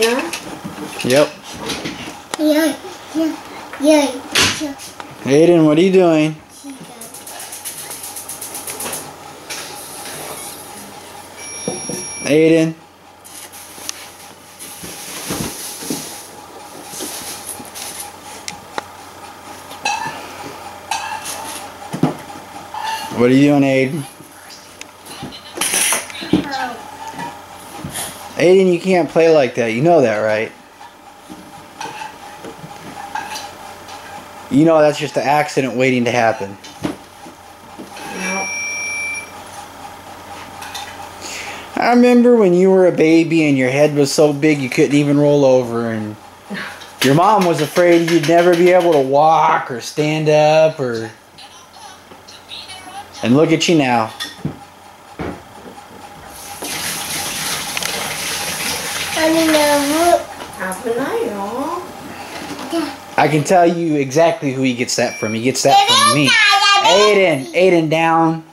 Yep. Yeah. Aden, what are you doing? Aden. What are you doing, Aden? Aden, you can't play like that. You know that, right? You know that's just an accident waiting to happen. No. I remember when you were a baby and your head was so big you couldn't even roll over, and your mom was afraid you'd never be able to walk or stand up or... And look at you now. I can tell you exactly who he gets that from. He gets that from me. Aden, down.